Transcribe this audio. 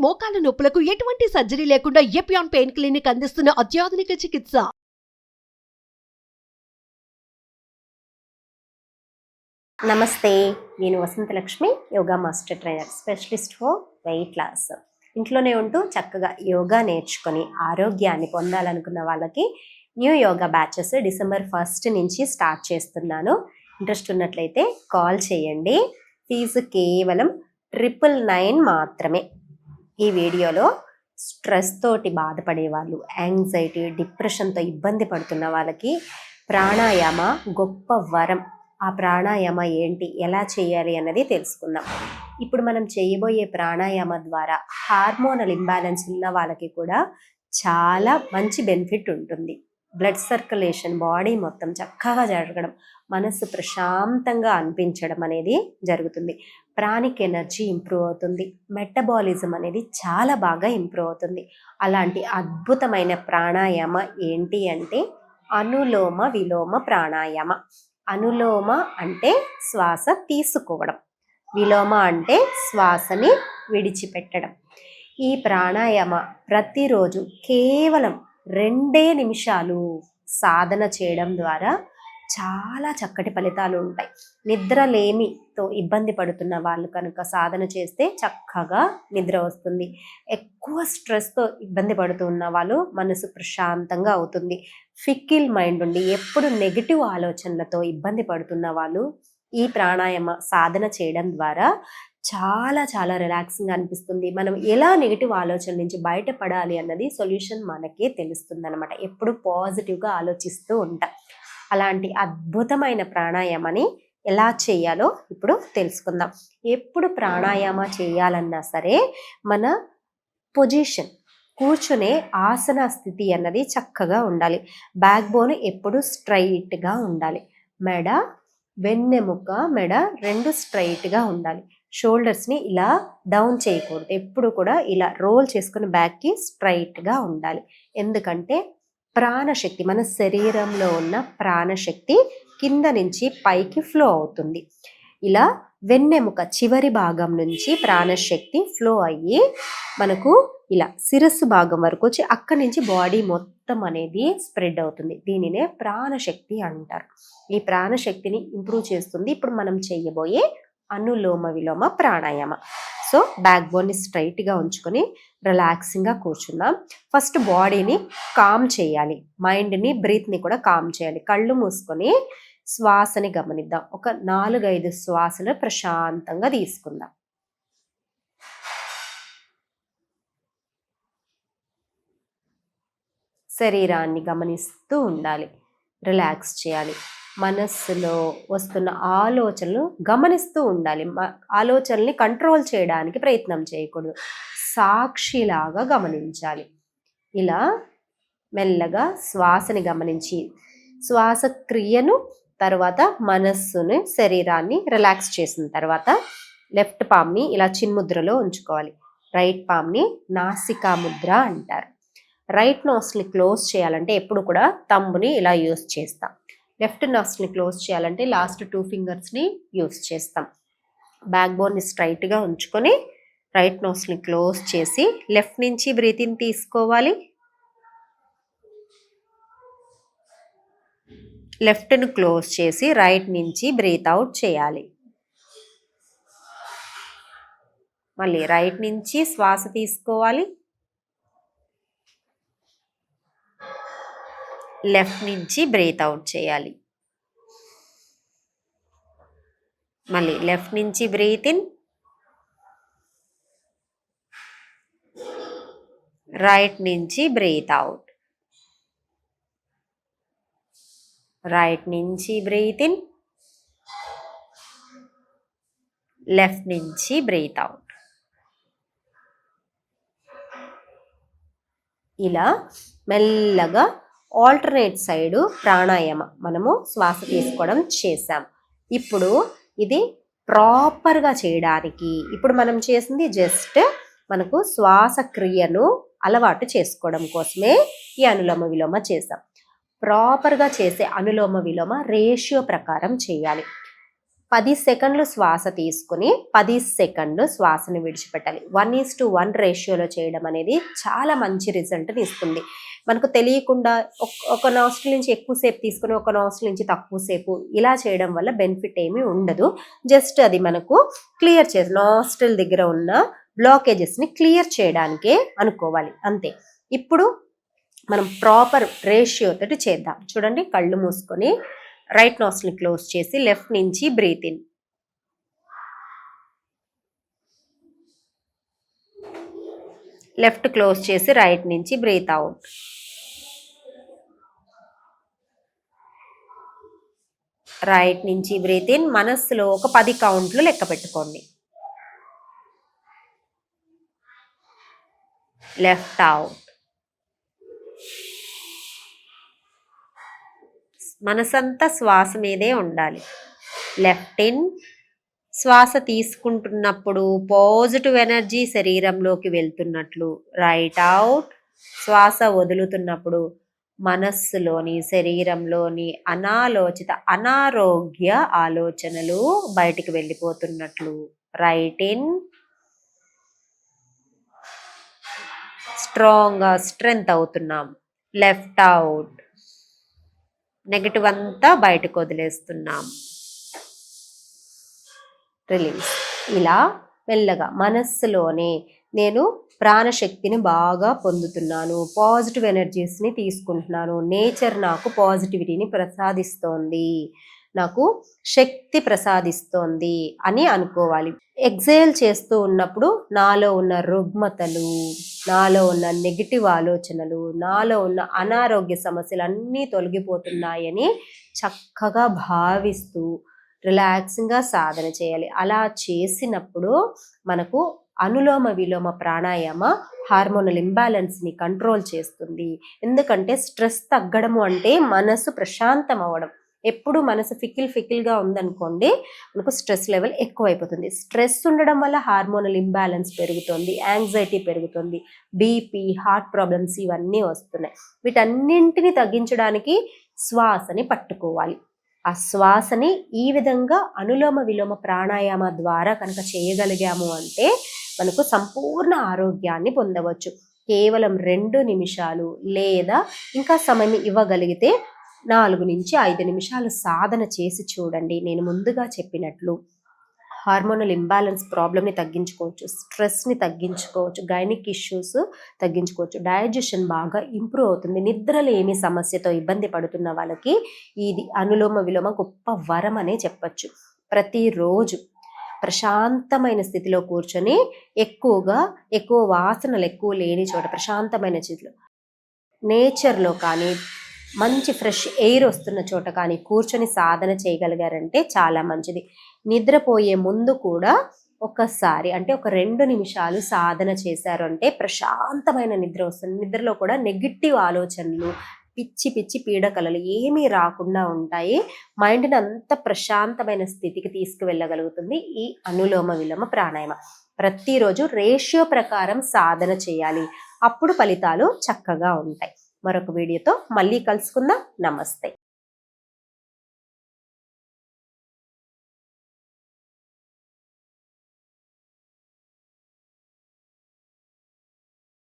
మోకాల నొప్పులకు ఎటువంటి సర్జరీ లేకుండా ఎపియాన్ పెయిన్ క్లినిక్ అందిస్తున్న అత్యాధునిక చికిత్స. నమస్తే, నేను Vasanthalakshmi, yoga master trainer, specialist for weight loss. ఇంట్లోనే ఉంటూ చక్కగా యోగా నేర్చుకొని ఆరోగ్యాన్ని పొందాలనుకున్న వాళ్ళకి న్యూ యోగా బ్యాచెస్ December 1 నుంచి స్టార్ట్ చేస్తున్నాను. ఇంట్రెస్ట్ ఉన్నట్లయితే కాల్ చేయండి. ఫీజు కేవలం 999 మాత్రమే. ఈ వీడియోలో స్ట్రెస్ తోటి బాధపడే వాళ్ళు, యాంగ్జైటీ, డిప్రెషన్తో ఇబ్బంది పడుతున్న వాళ్ళకి ప్రాణాయామ గొప్ప వరం. ఆ ప్రాణాయామ ఏంటి, ఎలా చేయాలి అన్నది తెలుసుకుందాం. ఇప్పుడు మనం చేయబోయే ప్రాణాయామ ద్వారా హార్మోనల్ ఇంబ్యాలెన్స్ ఉన్న వాళ్ళకి కూడా చాలా మంచి బెనిఫిట్ ఉంటుంది. బ్లడ్ సర్క్యులేషన్ బాడీ మొత్తం చక్కగా జరగడం, మనసు ప్రశాంతంగా అనిపించడం అనేది జరుగుతుంది. ప్రాణిక్ ఎనర్జీ ఇంప్రూవ్ అవుతుంది. మెటబాలిజం అనేది చాలా బాగా ఇంప్రూవ్ అవుతుంది. అలాంటి అద్భుతమైన ప్రాణాయామ ఏంటి అంటే అనులోమ విలోమ ప్రాణాయామ. అనులోమ అంటే శ్వాస తీసుకోవడం, విలోమ అంటే శ్వాసని విడిచిపెట్టడం. ఈ ప్రాణాయామ ప్రతిరోజు కేవలం 2 నిమిషాలు సాధన చేయడం ద్వారా చాలా చక్కటి ఫలితాలు ఉంటాయి. నిద్రలేమితో ఇబ్బంది పడుతున్న వాళ్ళు కనుక సాధన చేస్తే చక్కగా నిద్ర వస్తుంది. ఎక్కువ స్ట్రెస్తో ఇబ్బంది పడుతున్న వాళ్ళు మనసు ప్రశాంతంగా అవుతుంది. ఫిక్కిల్ మైండ్ ఉండి ఎప్పుడు నెగిటివ్ ఆలోచనలతో ఇబ్బంది పడుతున్న వాళ్ళు ఈ ప్రాణాయామ సాధన చేయడం ద్వారా చాలా చాలా రిలాక్సింగ్గా అనిపిస్తుంది. మనం ఎలా నెగిటివ్ ఆలోచన నుంచి బయటపడాలి అన్నది సొల్యూషన్ మనకే తెలుస్తుంది అనమాట. ఎప్పుడు పాజిటివ్గా ఆలోచిస్తూ ఉంటాం. అలాంటి అద్భుతమైన ప్రాణాయామాన్ని ఎలా చేయాలో ఇప్పుడు తెలుసుకుందాం. ఎప్పుడు ప్రాణాయామ చేయాలన్నా సరే మన పొజిషన్, కూర్చునే ఆసన స్థితి అన్నది చక్కగా ఉండాలి. బ్యాక్ బోన్ ఎప్పుడు స్ట్రైట్గా ఉండాలి. మెడ, వెన్నెముక, మెడ 2 స్ట్రైట్గా ఉండాలి. షోల్డర్స్ని ఇలా డౌన్ చేయకూడదు. ఎప్పుడు కూడా ఇలా రోల్ చేసుకుని బ్యాక్కి స్ట్రైట్గా ఉండాలి. ఎందుకంటే ప్రాణశక్తి, మన శరీరంలో ఉన్న ప్రాణశక్తి కింద నుంచి పైకి ఫ్లో అవుతుంది. ఇలా వెన్నెముక చివరి భాగం నుంచి ప్రాణశక్తి ఫ్లో అయ్యి మనకు ఇలా శిరస్సు భాగం వరకు వచ్చి అక్కడి నుంచి బాడీ మొత్తం అనేది స్ప్రెడ్ అవుతుంది. దీనినే ప్రాణశక్తి అంటారు. ఈ ప్రాణశక్తిని ఇంప్రూవ్ చేస్తుంది ఇప్పుడు మనం చేయబోయే అనులోమ విలోమ ప్రాణాయామ. సో బ్యాక్ బోన్ని స్ట్రైట్గా ఉంచుకొని రిలాక్సింగ్గా కూర్చుందాం. ఫస్ట్ బాడీని కామ్ చేయాలి, మైండ్ని, బ్రీత్ని కూడా కామ్ చేయాలి. కళ్ళు మూసుకొని శ్వాసని గమనిద్దాం. ఒక 4-5 శ్వాసలు ప్రశాంతంగా తీసుకుందాం. శరీరాన్ని గమనిస్తూ ఉండాలి, రిలాక్స్ చేయాలి. మనస్సులో వస్తున్న ఆలోచనలు గమనిస్తూ ఉండాలి. ఆలోచనల్ని కంట్రోల్ చేయడానికి ప్రయత్నం చేయకూడదు, సాక్షిలాగా గమనించాలి. ఇలా మెల్లగా శ్వాసని గమనించి శ్వాస క్రియను, తర్వాత మనస్సుని, శరీరాన్ని రిలాక్స్ చేసిన తర్వాత లెఫ్ట్ పామ్ని ఇలా చిన్ముద్రలో ఉంచుకోవాలి. రైట్ పామ్ని నాసికా ముద్ర అంటారు. రైట్ నోస్ని క్లోజ్ చేయాలంటే ఎప్పుడు కూడా థంబ్ని ఇలా యూస్ చేస్తాం. లెఫ్ట్ నోస్ని క్లోజ్ చేయాలంటే లాస్ట్ 2 ఫింగర్స్ని యూస్ చేస్తాం. బ్యాక్ బోన్ని స్ట్రైట్గా ఉంచుకొని రైట్ నోస్ని క్లోజ్ చేసి లెఫ్ట్ నుంచి బ్రీతింగ్ తీసుకోవాలి. లెఫ్ట్ను క్లోజ్ చేసి రైట్ నుంచి బ్రీత్ అవుట్ చేయాలి. మళ్ళీ రైట్ నుంచి శ్వాస తీసుకోవాలి, లెఫ్ట్ నుంచి బ్రీత్ అవుట్ చేయాలి. మళ్ళీ లెఫ్ట్ నుంచి బ్రీత్ ఇన్, రైట్ నుంచి బ్రీత్ అవుట్. రైట్ నుంచి బ్రీత్ ఇన్, లెఫ్ట్ నుంచి బ్రీత్ అవుట్. ఇలా మెల్లగా ఆల్టర్నేట్ సైడు ప్రాణాయామ మనము శ్వాస తీసుకోవడం చేసాం. ఇప్పుడు ఇది ప్రాపర్గా చేయడానికి ఇప్పుడు మనం చేసింది జస్ట్ మనకు శ్వాస క్రియను అలవాటు చేసుకోవడం కోసమే ఈ అనులోమ విలోమ చేసాం. ప్రాపర్గా చేసే అనులోమ విలోమ రేషియో ప్రకారం చేయాలి. 10 సెకండ్లు శ్వాస తీసుకుని 10 సెకండ్లు శ్వాసను విడిచిపెట్టాలి. 1:1 రేషియోలో చేయడం అనేది చాలా మంచి రిజల్ట్ని ఇస్తుంది. మనకు తెలియకుండా ఒక నాస్ట్రిల్ నుంచి ఎక్కువసేపు తీసుకుని ఒక నాస్ట్రిల్ నుంచి తక్కువసేపు ఇలా చేయడం వల్ల బెనిఫిట్ ఏమీ ఉండదు. జస్ట్ అది మనకు క్లియర్ చేసి నాస్ట్రిల్ దగ్గర ఉన్న బ్లాకేజెస్ని క్లియర్ చేయడానికే అనుకోవాలి అంతే. ఇప్పుడు మనం ప్రాపర్ రేషియో తోటి చేద్దాం. చూడండి, కళ్ళు మూసుకొని రైట్ నాస్ట్రిల్ క్లోజ్ చేసి లెఫ్ట్ నుంచి బ్రీత్ ఇన్, లెఫ్ట్ క్లోజ్ చేసి రైట్ నుంచి బ్రీత్ అవుట్. రైట్ నుంచి బ్రీత్ ఇన్, మనస్సులో ఒక 10 కౌంట్లు లెక్క పెట్టుకోండి. Left out. మనసంతా శ్వాస మీదే ఉండాలి. లెఫ్ట్ ఇన్, శ్వాస తీసుకుంటున్నప్పుడు పాజిటివ్ ఎనర్జీ శరీరంలోకి వెళ్తున్నట్లు. రైట్ అవుట్, శ్వాస వదులుతున్నప్పుడు మనస్సులోని శరీరంలోని అనారోగ్య ఆలోచనలు బయటికి వెళ్ళిపోతున్నట్లు. రైట్ ఇన్, స్ట్రాంగ్గా స్ట్రెంగ్త్ అవుతున్నాం. లెఫ్ట్ అవుట్, నెగటివ్ అంతా బయటకు వదిలేస్తున్నాం. రిలీజ్. ఇలా మెల్లగా మనస్సులోనే నేను ప్రాణశక్తిని బాగా పొందుతున్నాను, పాజిటివ్ ఎనర్జీస్ని తీసుకుంటున్నాను, నేచర్ నాకు పాజిటివిటీని ప్రసాదిస్తోంది, నాకు శక్తి ప్రసాదిస్తోంది అని అనుకోవాలి. ఎక్సేల్ చేస్తూ ఉన్నప్పుడు నాలో ఉన్న రుగ్మతలు, నాలో ఉన్న నెగిటివ్ ఆలోచనలు, నాలో ఉన్న అనారోగ్య సమస్యలు అన్నీ తొలగిపోతున్నాయని చక్కగా భావిస్తూ రిలాక్సింగ్గా సాధన చేయాలి. అలా చేసినప్పుడు మనకు అనులోమ విలోమ ప్రాణాయామ హార్మోనల్ ఇంబ్యాలెన్స్ని కంట్రోల్ చేస్తుంది. ఎందుకంటే స్ట్రెస్ తగ్గడము అంటే మనసు ప్రశాంతం అవ్వడం. ఎప్పుడు మనసు ఫికిల్గా ఉందనుకోండి, మనకు స్ట్రెస్ లెవెల్ ఎక్కువైపోతుంది. స్ట్రెస్ ఉండడం వల్ల హార్మోనల్ ఇంబ్యాలెన్స్ పెరుగుతుంది, యాంగ్జైటీ పెరుగుతుంది, బీపీ, హార్ట్ ప్రాబ్లమ్స్ ఇవన్నీ వస్తున్నాయి. వీటన్నింటిని తగ్గించడానికి శ్వాసని పట్టుకోవాలి. ఆ శ్వాసని ఈ విధంగా అనులోమ విలోమ ప్రాణాయామ ద్వారా కనుక చేయగలిగాము అంటే మనకు సంపూర్ణ ఆరోగ్యాన్ని పొందవచ్చు. కేవలం 2 నిమిషాలు లేదా ఇంకా సమయం ఇవ్వగలిగితే 4 నుంచి 5 నిమిషాలు సాధన చేసి చూడండి. నేను ముందుగా చెప్పినట్లు హార్మోనల్ ఇంబ్యాలెన్స్ ప్రాబ్లమ్ని తగ్గించుకోవచ్చు, స్ట్రెస్ని తగ్గించుకోవచ్చు, గైనిక్ ఇష్యూస్ తగ్గించుకోవచ్చు, డైజెషన్ బాగా ఇంప్రూవ్ అవుతుంది. నిద్రలేమి సమస్యతో ఇబ్బంది పడుతున్న వాళ్ళకి ఇది అనులోమ విలోమ గొప్ప వరం అనే చెప్పచ్చు. ప్రతిరోజు ప్రశాంతమైన స్థితిలో కూర్చొని ఎక్కువ వాసనలు ఎక్కువ లేని చోట ప్రశాంతమైన స్థితిలో నేచర్లో కానీ మంచి ఫ్రెష్ ఎయిర్ వస్తున్న చోట కానీ కూర్చొని సాధన చేయగలిగారంటే చాలా మంచిది. నిద్రపోయే ముందు కూడా ఒకసారి అంటే ఒక 2 నిమిషాలు సాధన చేశారు అంటే ప్రశాంతమైన నిద్ర వస్తుంది. నిద్రలో కూడా నెగిటివ్ ఆలోచనలు, పిచ్చి పీడకలలు ఏమీ రాకుండా ఉంటాయి. మైండ్ని అంత ప్రశాంతమైన స్థితికి తీసుకువెళ్ళగలుగుతుంది ఈ అనులోమ విలోమ ప్రాణాయామ. ప్రతిరోజు రేషియో ప్రకారం సాధన చేయాలి, అప్పుడు ఫలితాలు చక్కగా ఉంటాయి. మరొక వీడియోతో మళ్ళీ కలుసుకుందాం. నమస్తే.